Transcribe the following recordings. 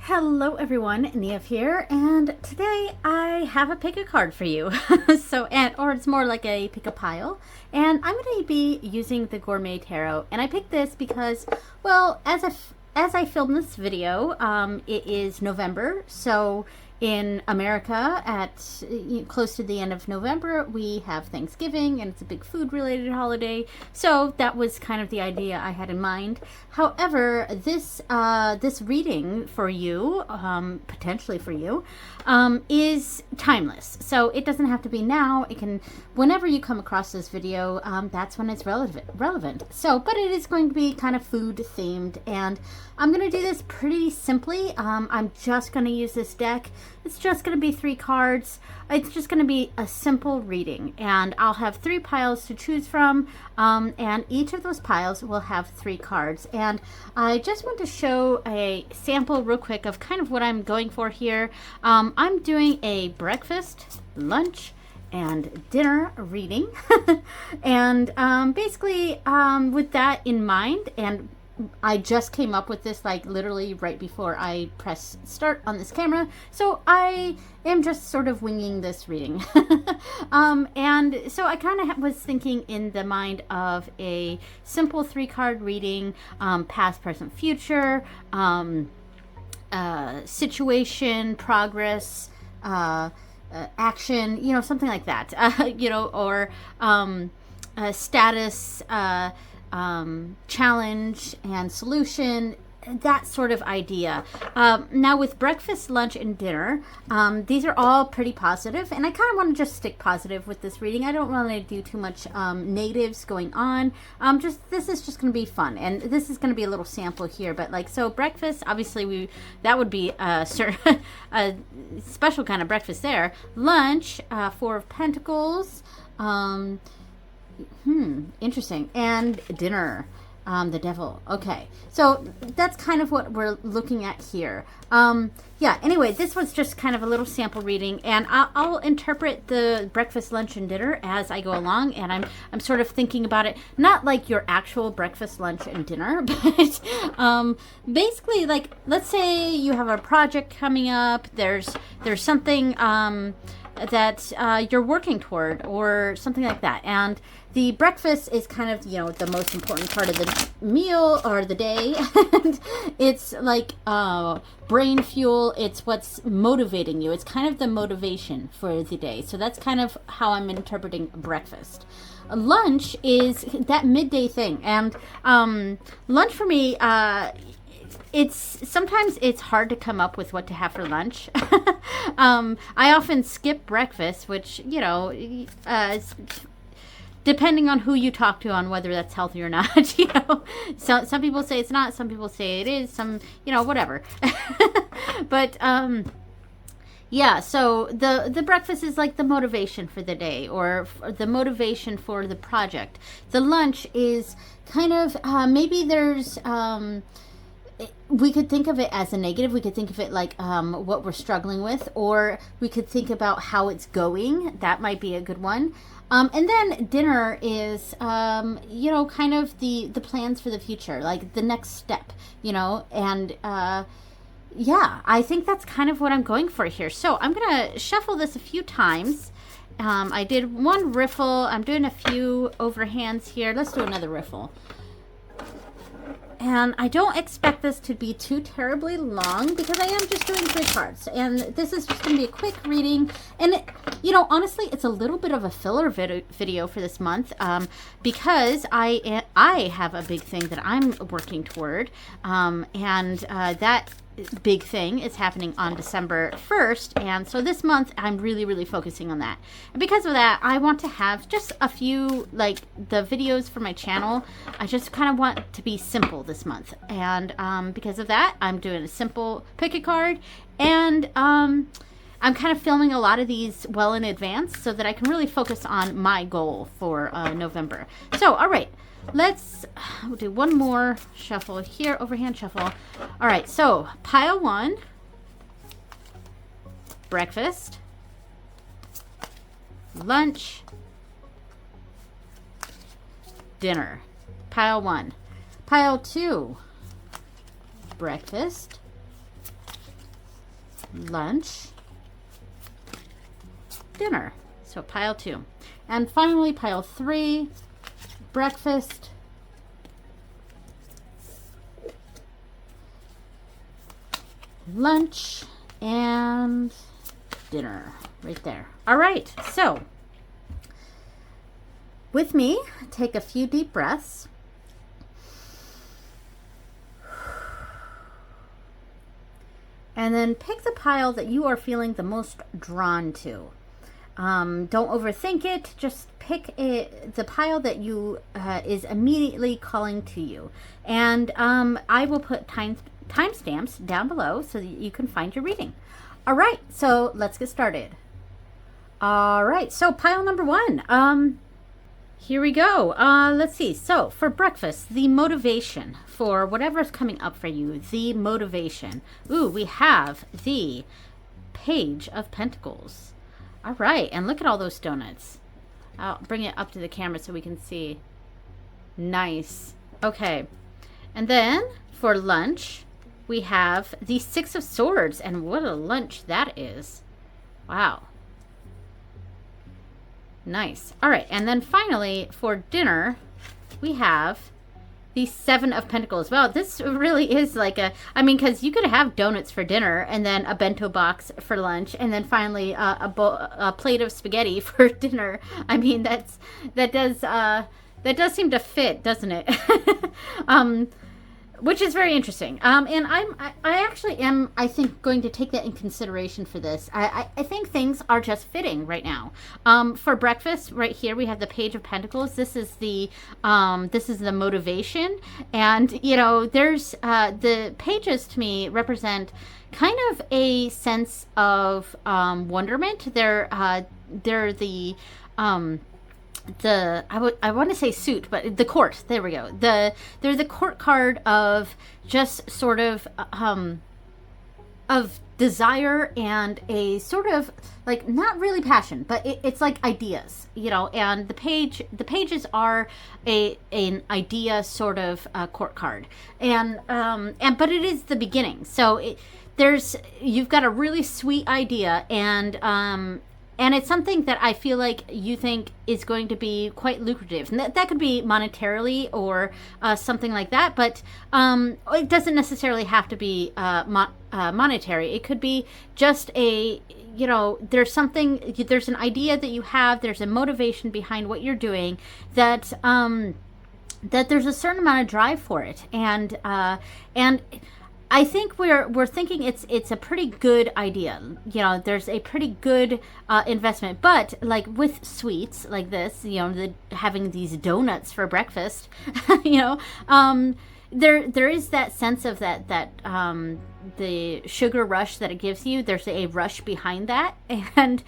Hello everyone, Nev here, and today I have a pick a card for you. Or it's more like a pick a pile, and I'm going to be using the Gourmet Tarot, and I picked this because, well, as I film this video, it is November, so in America, at close to the end of November, we have Thanksgiving, and it's a big food-related holiday. So that was kind of the idea I had in mind. However, this reading for you, potentially for you, is timeless. So it doesn't have to be now. It can, whenever you come across this video, that's when it's relevant. So, but it is going to be kind of food themed, and I'm going to do this pretty simply. I'm just going to use this deck. It's just going to be 3 cards. It's just going to be a simple reading, and I'll have 3 piles to choose from, and each of those piles will have 3 cards. And I just want to show a sample real quick of kind of what I'm going for here. I'm doing a breakfast, lunch, and dinner reading, and basically with that in mind, and I just came up with this like literally right before I press start on this camera, so I am just sort of winging this reading. And so I kind of was thinking in the mind of a simple 3-card reading, past, present, future, situation, progress, action, something like that, or status, challenge and solution, that sort of idea. Now with breakfast, lunch, and dinner, these are all pretty positive, and I kind of want to just stick positive with this reading. I don't want to do too much negatives going on. This is just going to be fun, and this is going to be a little sample here. But like, so breakfast, obviously that would be a special kind of breakfast there. Lunch, 4 of Pentacles. Interesting. And dinner, the devil. Okay, so that's kind of what we're looking at here. Yeah, anyway, this was just kind of a little sample reading, and I'll interpret the breakfast, lunch, and dinner as I go along, and I'm sort of thinking about it, not like your actual breakfast, lunch, and dinner, but basically, like, let's say you have a project coming up, there's something that you're working toward, or something like that, and the breakfast is kind of, the most important part of the meal or the day. And it's like brain fuel. It's what's motivating you. It's kind of the motivation for the day. So that's kind of how I'm interpreting breakfast. Lunch is that midday thing. And lunch for me, sometimes it's hard to come up with what to have for lunch. I often skip breakfast, which, depending on who you talk to on whether that's healthy or not, So some people say it's not, some people say it is, some, whatever. But yeah, so the breakfast is like the motivation for the day, or the motivation for the project. The lunch is kind of maybe there's we could think of it as a negative. We could think of it like what we're struggling with, or we could think about how it's going. That might be a good one. And then dinner is, kind of the plans for the future, like the next step, and yeah, I think that's kind of what I'm going for here. So I'm going to shuffle this a few times. I did one riffle. I'm doing a few overhands here. Let's do another riffle. And I don't expect this to be too terribly long, because I am just doing 3 cards. And this is just going to be a quick reading. And, honestly, it's a little bit of a filler video for this month, because I have a big thing that I'm working toward. That big thing is happening on December 1st, and so this month I'm really focusing on that. And because of that, I want to have just a few, like, the videos for my channel, I just kind of want to be simple this month, and because of that, I'm doing a simple pick a card, and I'm kind of filming a lot of these well in advance so that I can really focus on my goal for November. So all right, we'll do one more shuffle here, overhand shuffle. All right, so pile 1, breakfast, lunch, dinner. Pile 1. Pile 2, breakfast, lunch, dinner. So pile 2. And finally, pile 3, breakfast, lunch, and dinner. Right there. All right. So with me, take a few deep breaths. And then pick the pile that you are feeling the most drawn to. Don't overthink it. Just pick the pile that you is immediately calling to you. And I will put timestamps down below so that you can find your reading. All right, so let's get started. All right, so pile number 1. Here we go. Let's see. So for breakfast, the motivation for whatever's coming up for you, the motivation. Ooh, we have the Page of Pentacles. All right, and look at all those donuts. I'll bring it up to the camera so we can see. Nice. Okay, and then for lunch, we have the 6 of Swords, and what a lunch that is. Wow. Nice. All right, and then finally for dinner, we have the 7 of Pentacles. Wow, this really is like because you could have donuts for dinner and then a bento box for lunch and then finally a plate of spaghetti for dinner. I mean, that does seem to fit, doesn't it? Which is very interesting. And I actually am, I think, going to take that in consideration for this. I think things are just fitting right now. For breakfast, right here, we have the Page of Pentacles. This is the motivation. And, you know, there's, the pages to me represent kind of a sense of wonderment. They're I want to say suit, but the court. There we go. They're the court card of just sort of desire and a sort of like not really passion, but it's like ideas, you know. And the pages are an idea sort of court card, and but it is the beginning. So you've got a really sweet idea, and it's something that I feel like you think is going to be quite lucrative. And that could be monetarily or something like that. But it doesn't necessarily have to be monetary. It could be just there's an idea that you have. There's a motivation behind what you're doing that there's a certain amount of drive for it. And I think we're thinking it's a pretty good idea. You know, there's a pretty good investment. But like with sweets like this, you know, having these donuts for breakfast, you know, there is that sense of that the sugar rush that it gives you. There's a rush behind that, and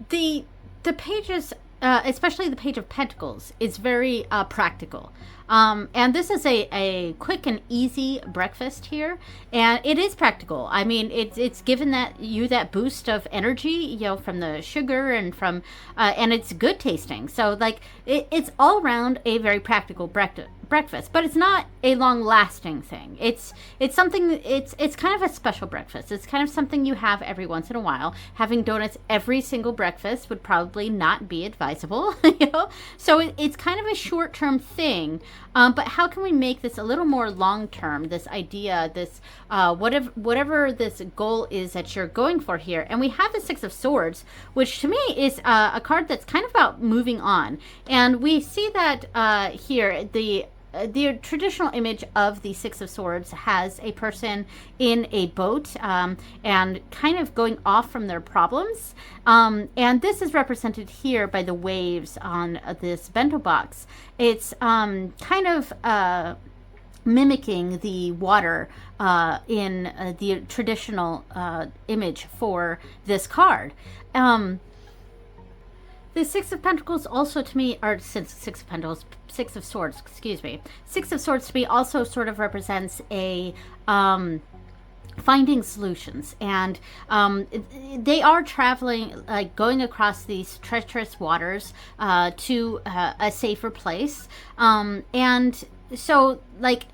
the pages. Especially the Page of Pentacles, is very practical. And this is a quick and easy breakfast here. And it is practical. I mean, it's given that boost of energy, you know, from the sugar and from, and it's good tasting. So like it's all around a very practical breakfast, but it's not a long lasting thing. It's something, it's kind of a special breakfast. It's kind of something you have every once in a while. Having donuts every single breakfast would probably not be advisable, you know? So it's kind of a short-term thing. But how can we make this a little more long-term, this idea, this whatever this goal is that you're going for here? And we have the 6 of Swords, which to me is a card that's kind of about moving on. And we see that here, the traditional image of the 6 of Swords has a person in a boat and kind of going off from their problems. And this is represented here by the waves on this bento box. It's kind of mimicking the water in the traditional image for this card. The 6 of Pentacles also to me, or 6 of Pentacles, 6 of Swords, excuse me. 6 of Swords to me also sort of represents a finding solutions. And they are traveling, like going across these treacherous waters to a safer place. And so like,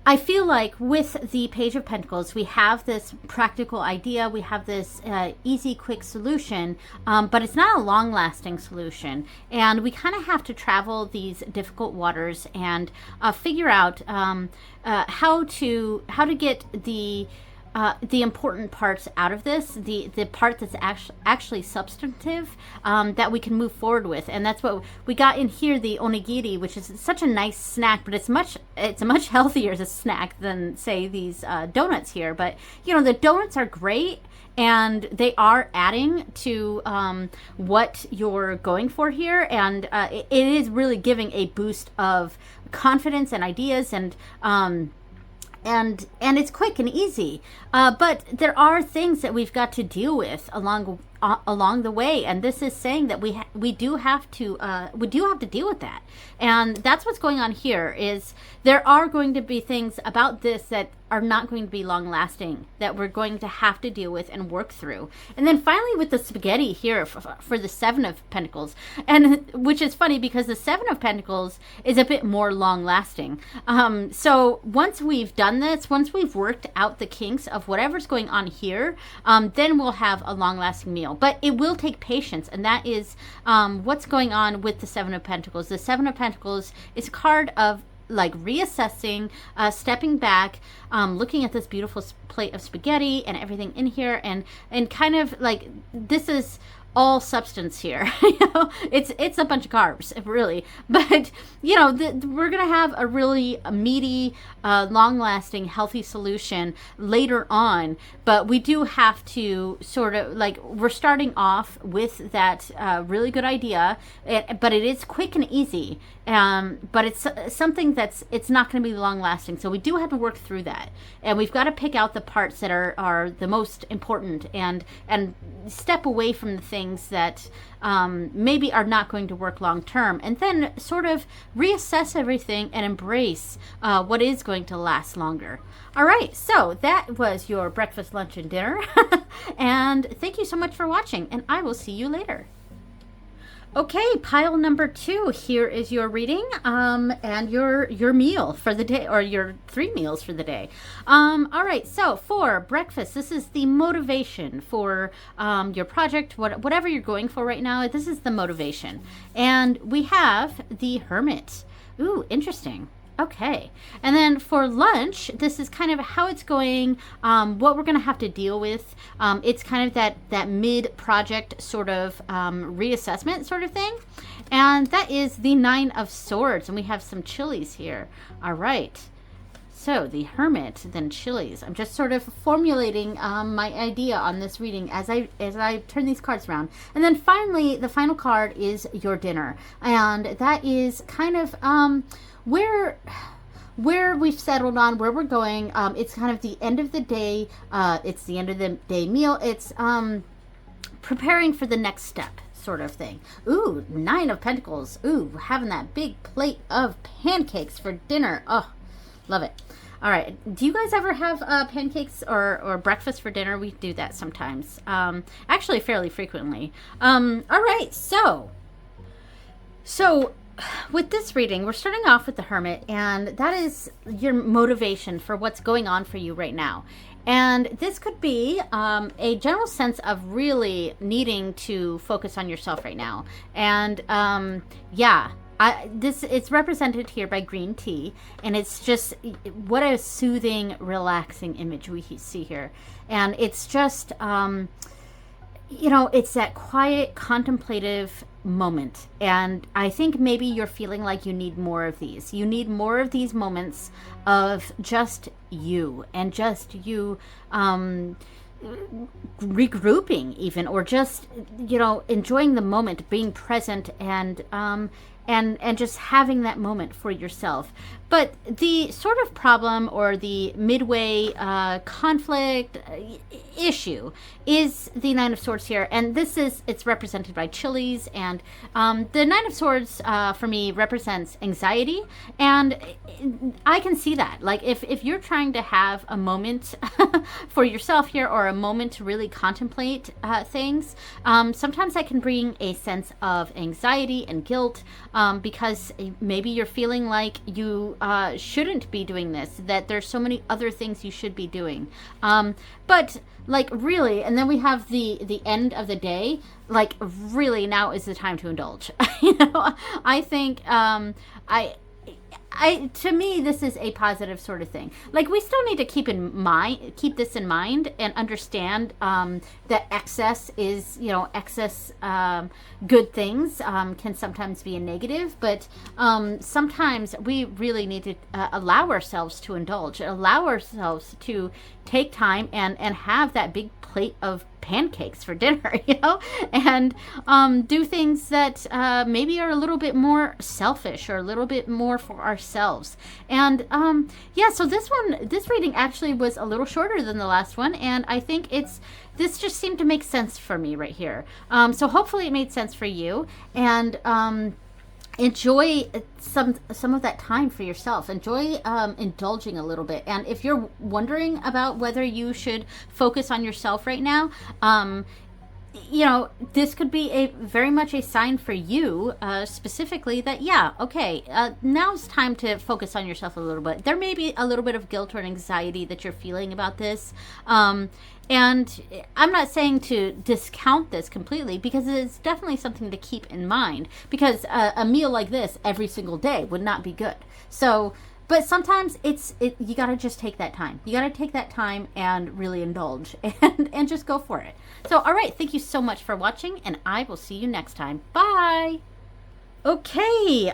I feel like with the Page of Pentacles, we have this practical idea, we have this easy, quick solution, but it's not a long-lasting solution. And we kind of have to travel these difficult waters and figure out how to get the important parts out of this, the part that's actually substantive, that we can move forward with. And that's what we got in here, the onigiri, which is such a nice snack, but it's a much healthier as a snack than, say, these donuts here. But you know, the donuts are great, and they are adding to what you're going for here, and it is really giving a boost of confidence and ideas, and it's quick and easy, but there are things that we've got to deal with along the way, and this is saying that we do have to deal with that. And that's what's going on here. Is there are going to be things about this that are not going to be long lasting, that we're going to have to deal with and work through. And then finally with the spaghetti here for the Seven of Pentacles, and which is funny because the Seven of Pentacles is a bit more long lasting. So once we've done this, once we've worked out the kinks of whatever's going on here, then we'll have a long lasting meal. But it will take patience, and that is what's going on with the Seven of Pentacles. The Seven of Pentacles is a card of like reassessing, stepping back, looking at this beautiful plate of spaghetti and everything in here, and kind of like, this is all substance here. You know, it's a bunch of carbs, really, but you know, we're gonna have a really meaty, long-lasting, healthy solution later on. But we do have to sort of like, we're starting off with that really good idea, but it is quick and easy, but it's something it's not going to be long-lasting. So we do have to work through that, and we've got to pick out the parts that are the most important, and step away from the things that maybe are not going to work long term, and then sort of reassess everything and embrace what is going to last longer. All right, so that was your breakfast, lunch, and dinner. And thank you so much for watching, and I will see you later. Okay, pile number 2. Here is your reading, and your meal for the day, or your 3 meals for the day. All right, so for breakfast, this is the motivation for your project, whatever you're going for right now. This is the motivation, and we have the Hermit. Ooh, interesting. Okay, and then for lunch, this is kind of how it's going, what we're going to have to deal with. It's kind of that mid-project sort of reassessment sort of thing. And that is the 9 of Swords, and we have some chilies here. All right, so the Hermit, then chilies. I'm just sort of formulating my idea on this reading as I turn these cards around. And then finally, the final card is your dinner, and that is kind of where we've settled on, where we're going. It's kind of the end of the day. It's the end of the day meal. It's preparing for the next step sort of thing. Ooh, 9 of Pentacles. Ooh, having that big plate of pancakes for dinner. Oh, love it. All right. Do you guys ever have pancakes or breakfast for dinner? We do that sometimes. Actually, fairly frequently. All right. So with this reading, we're starting off with the Hermit, and that is your motivation for what's going on for you right now. And this could be a general sense of really needing to focus on yourself right now. And yeah, it's represented here by green tea, and it's just what a soothing, relaxing image we see here. And it's just you know, it's that quiet, contemplative moment. And I think maybe you're feeling like you need more of these. You need more of these moments of just you, and just you regrouping even, or just, you know, enjoying the moment, being present, and just having that moment for yourself. But the sort of problem, or the midway conflict issue, is the 9 of Swords here. And it's represented by chilies. And the 9 of Swords for me represents anxiety. And I can see that. Like, if you're trying to have a moment for yourself here, or a moment to really contemplate things, sometimes that can bring a sense of anxiety and guilt. because maybe you're feeling like you shouldn't be doing this, that there's so many other things you should be doing. But like really, and then we have the end of the day, like really now is the time to indulge. I think to me, this is a positive sort of thing. Like, we still need to keep this in mind and understand that excess is, excess good things can sometimes be a negative, but sometimes we really need to allow ourselves to indulge, allow ourselves to take time and have that big plate of pancakes for dinner, and do things that maybe are a little bit more selfish or a little bit more for ourselves. And so this reading actually was a little shorter than the last one, and I think this just seemed to make sense for me right here. So hopefully it made sense for you, and enjoy some of that time for yourself. Enjoy indulging a little bit. And if you're wondering about whether you should focus on yourself right now, this could be very much a sign for you specifically that, now's time to focus on yourself a little bit. There may be a little bit of guilt or anxiety that you're feeling about this. And I'm not saying to discount this completely, because it's definitely something to keep in mind, because a meal like this every single day would not be good. So, but sometimes you got to just take that time. You got to take that time and really indulge and just go for it. So, all right. Thank you so much for watching, and I will see you next time. Bye. Okay.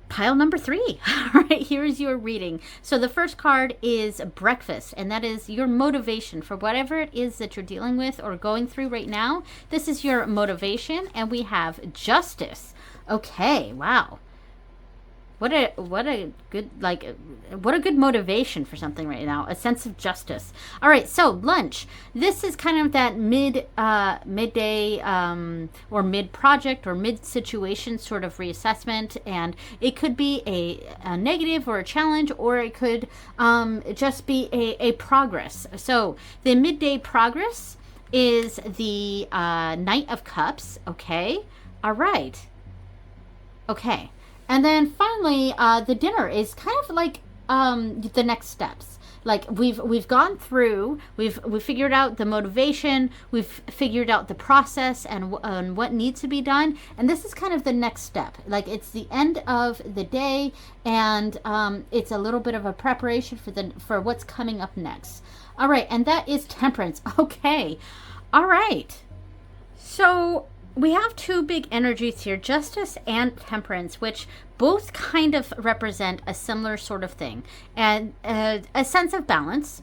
Pile number 3. All right, here is your reading. So the first card is breakfast, and that is your motivation for whatever it is that you're dealing with or going through right now. This is your motivation, and we have justice. Okay, wow. What a good motivation for something right now. A sense of justice. All right, so lunch. This is kind of that midday or mid project or mid situation sort of reassessment, and it could be a negative or a challenge, or it could just be a progress. So the midday progress is the Knight of Cups. Okay, all right. Okay. And then finally, the dinner is kind of like the next steps. Like we've gone through, we've figured out the motivation, we've figured out the process and what needs to be done, and this is kind of the next step. Like it's the end of the day, and it's a little bit of a preparation for what's coming up next. All right, and that is temperance. Okay, all right. So we have two big energies here, justice and temperance, which both kind of represent a similar sort of thing, and a sense of balance.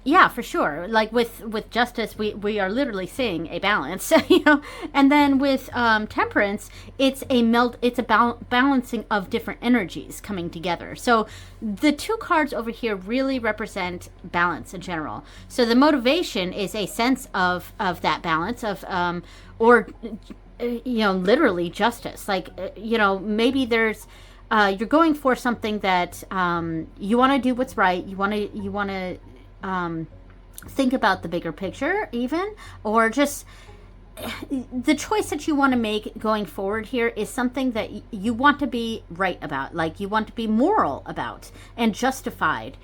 Yeah, for sure. Like with justice, we are literally seeing a balance, And then with temperance, it's a balancing of different energies coming together. So the two cards over here really represent balance in general. So the motivation is a sense of that balance of literally justice. Like maybe there's you're going for something that you want to do what's right. You want to think about the bigger picture even, or just the choice that you want to make going forward here is something that you want to be right about, like you want to be moral about and justified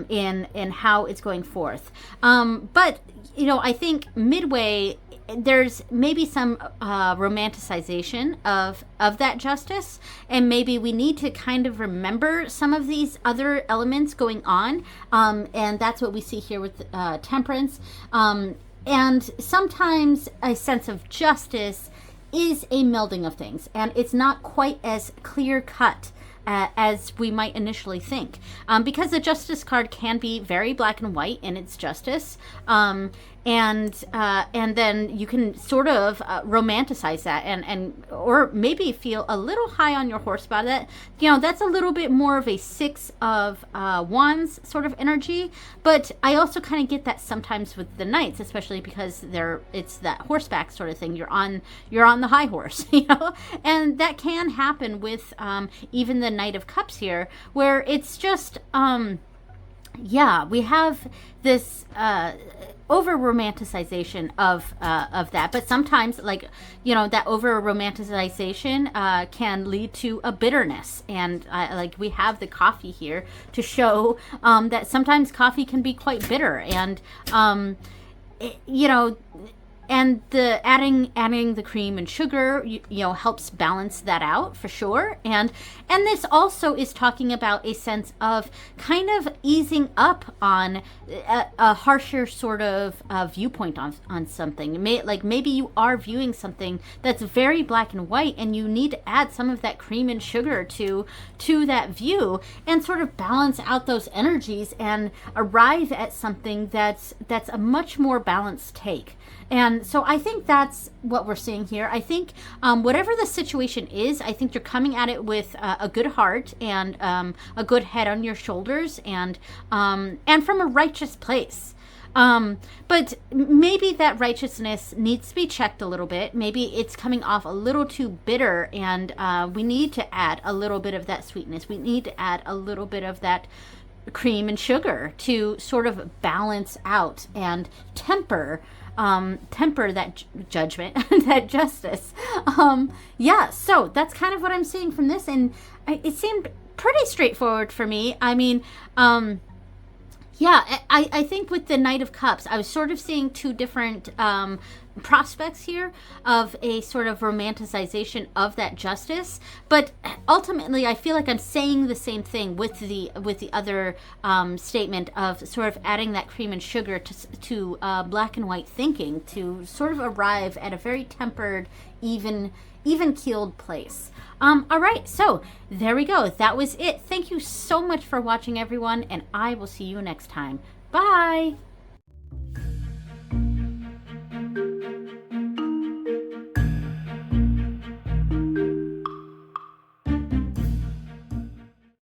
in how it's going forth. But I think midway there's maybe some romanticization of that justice, and maybe we need to kind of remember some of these other elements going on, and that's what we see here with temperance. And sometimes a sense of justice is a melding of things, and it's not quite as clear cut as we might initially think, because the justice card can be very black and white in its justice, and then you can sort of romanticize that and or maybe feel a little high on your horse about it. That's a little bit more of a 6 of wands sort of energy, but I also kind of get that sometimes with the knights, especially because it's that horseback sort of thing. You're on the high horse, and that can happen with even the Knight of Cups here, where it's just yeah, we have this over romanticization of that, but sometimes, like, that over romanticization can lead to a bitterness, and like we have the coffee here to show that sometimes coffee can be quite bitter, and it, you know and the adding the cream and sugar helps balance that out for sure. And this also is talking about a sense of kind of easing up on a harsher sort of viewpoint on something. Like maybe you are viewing something that's very black and white, and you need to add some of that cream and sugar to that view and sort of balance out those energies and arrive at something that's a much more balanced take. And so I think that's what we're seeing here. I think whatever the situation is, I think you're coming at it with a good heart and a good head on your shoulders, and from a righteous place. But maybe that righteousness needs to be checked a little bit. Maybe it's coming off a little too bitter, and we need to add a little bit of that sweetness. We need to add a little bit of that cream and sugar to sort of balance out and temper that judgment, that justice. Yeah, so that's kind of what I'm seeing from this, and it seemed pretty straightforward for me. I mean, yeah, I think with the Knight of Cups, I was sort of seeing two different prospects here of a sort of romanticization of that justice, but ultimately I feel like I'm saying the same thing with the other statement of sort of adding that cream and sugar to black and white thinking to sort of arrive at a very tempered, even keeled place. All right, so there we go. That was it. Thank you so much for watching, everyone, and I will see you next time. Bye.